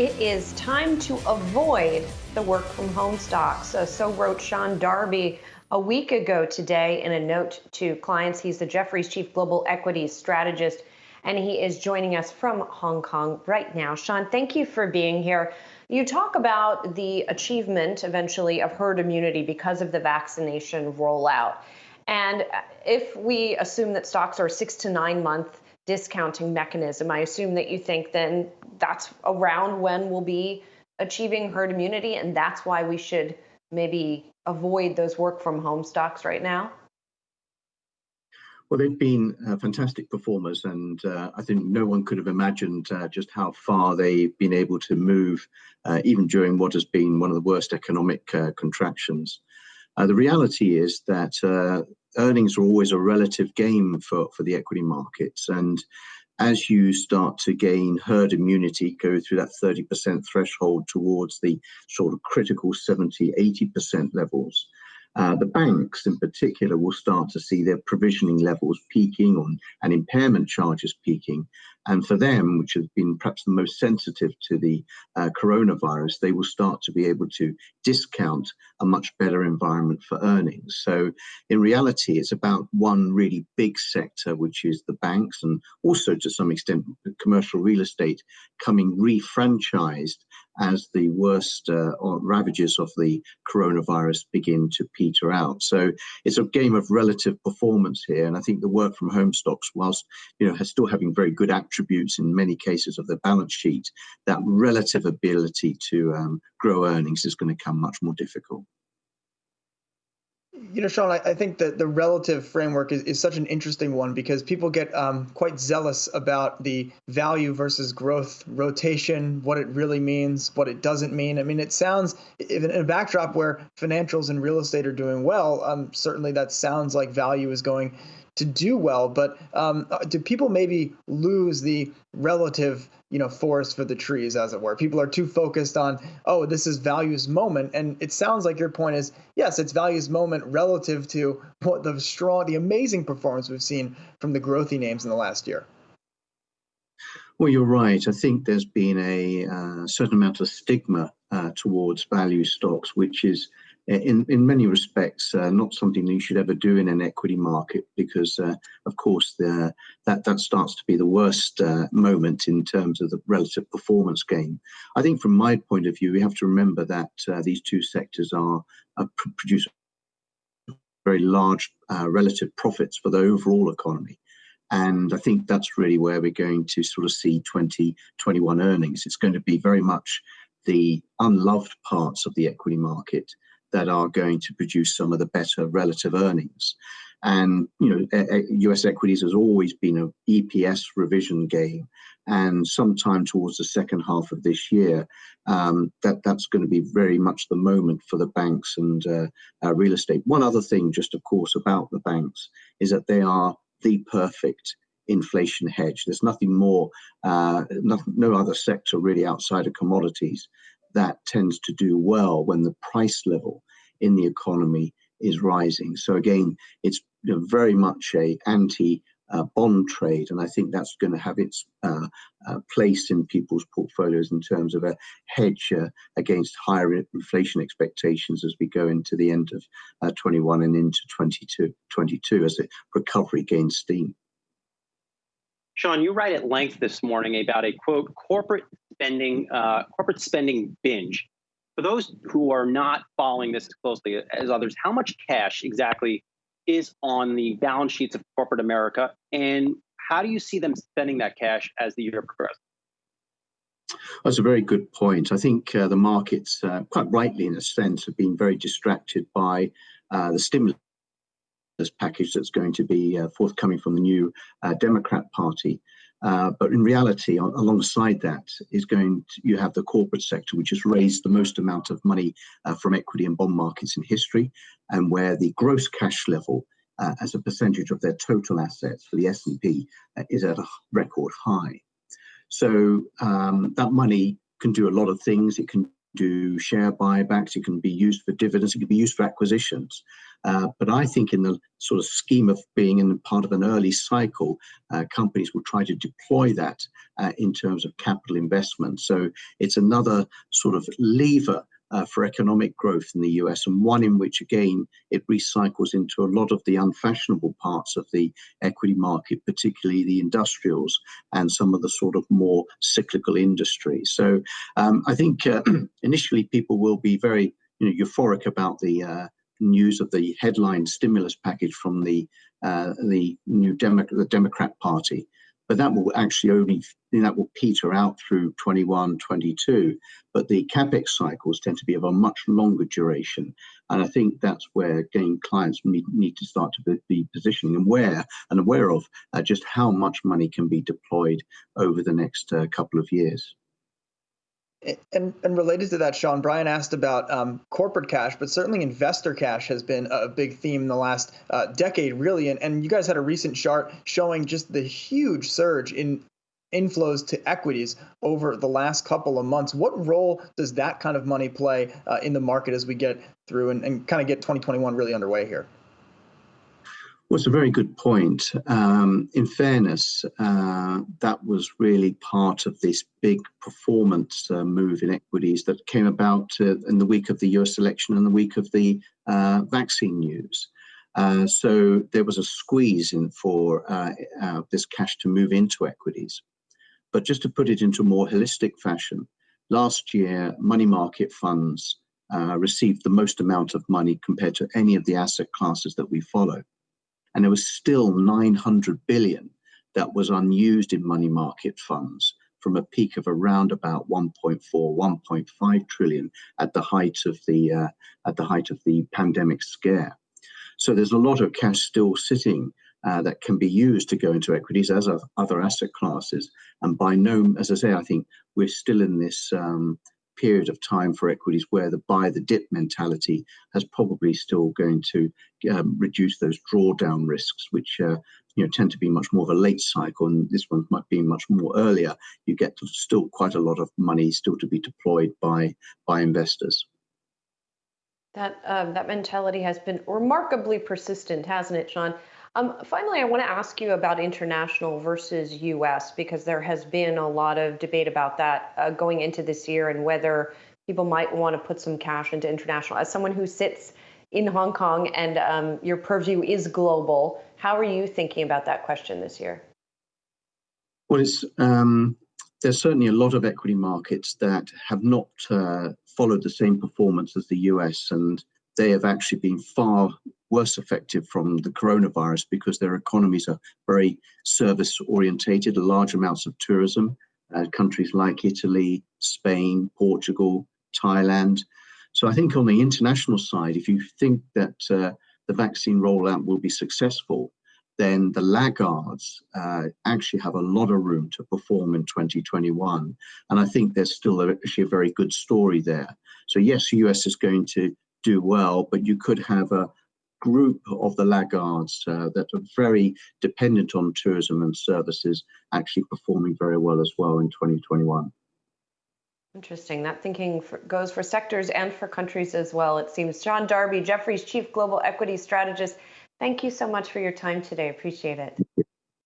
It is time to avoid the work from home stocks. So wrote Sean Darby a week ago today in a note to clients. He's the Jefferies Chief Global Equities Strategist, and he is joining us from Hong Kong right now. Sean, thank you for being here. You talk about the achievement eventually of herd immunity because of the vaccination rollout. And if we assume that stocks are 6 to 9 month discounting mechanism, I assume that you think then that's around when we'll be achieving herd immunity, and that's why we should maybe avoid those work from home stocks right now? Well, they've been fantastic performers, and I think no one could have imagined just how far they've been able to move, even during what has been one of the worst economic contractions. The reality is that earnings are always a relative game for the equity markets, and as you start to gain herd immunity, go through that 30% threshold towards the sort of critical 70, 80% levels, the banks in particular will start to see their provisioning levels peaking and impairment charges peaking. And for them, which have been perhaps the most sensitive to the coronavirus, they will start to be able to discount a much better environment for earnings. So in reality, it's about one really big sector, which is the banks, and also to some extent commercial real estate coming refranchised as the worst ravages of the coronavirus begin to peter out. So it's a game of relative performance here. And I think the work from home stocks, whilst still having very good attributes in many cases of their balance sheet, that relative ability to grow earnings is going to become much more difficult. Sean, I think that the relative framework is such an interesting one because people get quite zealous about the value versus growth rotation, what it really means, what it doesn't mean. I mean, it sounds, in a backdrop where financials and real estate are doing well, certainly that sounds like value is going to do well. But do people maybe lose the relative forest for the trees, as it were? People are too focused on, oh, this is value's moment. And it sounds like your point is, yes, it's value's moment relative to what the amazing performance we've seen from the growthy names in the last year. Well, you're right. I think there's been a certain amount of stigma towards value stocks, which is in many respects not something that you should ever do in an equity market, because of course that starts to be the worst moment in terms of the relative performance game. I think from my point of view, we have to remember that these two sectors produce very large relative profits for the overall economy. And I think that's really where we're going to sort of see 2021 earnings. It's going to be very much the unloved parts of the equity market that are going to produce some of the better relative earnings. And, US equities has always been an EPS revision game. And sometime towards the second half of this year, that's going to be very much the moment for the banks and real estate. One other thing, just of course, about the banks is that they are the perfect inflation hedge. There's nothing more, no other sector really outside of commodities that tends to do well when the price level in the economy is rising. So again, it's very much a anti-bond trade, and I think that's going to have its place in people's portfolios in terms of a hedge against higher inflation expectations as we go into the end of 21 and into 22 as the recovery gains steam. Sean, you write at length this morning about a, quote, corporate spending binge. For those who are not following this as closely as others, how much cash exactly is on the balance sheets of corporate America, and how do you see them spending that cash as the year progresses? That's a very good point. I think the markets, quite rightly in a sense, have been very distracted by the stimulus package that's going to be forthcoming from the new Democrat Party. But in reality, alongside that you have the corporate sector, which has raised the most amount of money from equity and bond markets in history, and where the gross cash level as a percentage of their total assets for the S&P is at a record high. So that money can do a lot of things. It can do share buybacks, it can be used for dividends, it can be used for acquisitions. But I think in the sort of scheme of being in part of an early cycle, companies will try to deploy that in terms of capital investment. So it's another sort of lever for economic growth in the US, and one in which, again, it recycles into a lot of the unfashionable parts of the equity market, particularly the industrials and some of the sort of more cyclical industries. So I think initially people will be very euphoric about the news of the headline stimulus package from the Democrat Party. But that will actually that will peter out through 21, 22. But the capex cycles tend to be of a much longer duration. And I think that's where, again, clients need to start to be positioning and aware of just how much money can be deployed over the next couple of years. And related to that, Sean, Brian asked about corporate cash, but certainly investor cash has been a big theme in the last decade, really. And you guys had a recent chart showing just the huge surge in inflows to equities over the last couple of months. What role does that kind of money play in the market as we get through and kind of get 2021 really underway here? Well, it's a very good point. In fairness, that was really part of this big performance move in equities that came about in the week of the US election and the week of the vaccine news. So there was a squeeze in for this cash to move into equities. But just to put it into a more holistic fashion, last year, money market funds received the most amount of money compared to any of the asset classes that we follow. And there was still 900 billion that was unused in money market funds from a peak of around about 1.4, 1.5 trillion at the height of the pandemic scare. So there's a lot of cash still sitting that can be used to go into equities as of other asset classes. And as I say, I think we're still in this period of time for equities where the buy the dip mentality has probably still going to reduce those drawdown risks, which tend to be much more of a late cycle, and this one might be much more earlier. You get still quite a lot of money still to be deployed by investors. That mentality has been remarkably persistent, hasn't it, Sean? Finally, I want to ask you about international versus U.S. because there has been a lot of debate about that going into this year and whether people might want to put some cash into international. As someone who sits in Hong Kong and your purview is global, how are you thinking about that question this year? Well, there's certainly a lot of equity markets that have not followed the same performance as the US, and they have actually been far worse affected from the coronavirus because their economies are very service orientated, large amounts of tourism, countries like Italy, Spain, Portugal, Thailand. So I think on the international side, if you think that the vaccine rollout will be successful, then the laggards actually have a lot of room to perform in 2021. And I think there's still actually a very good story there. So yes, the US is going to do well, but you could have a group of the laggards that are very dependent on tourism and services actually performing very well as well in 2021. Interesting. That thinking goes for sectors and for countries as well, it seems. John Darby, Jefferies Chief Global Equity Strategist, thank you so much for your time today. Appreciate it.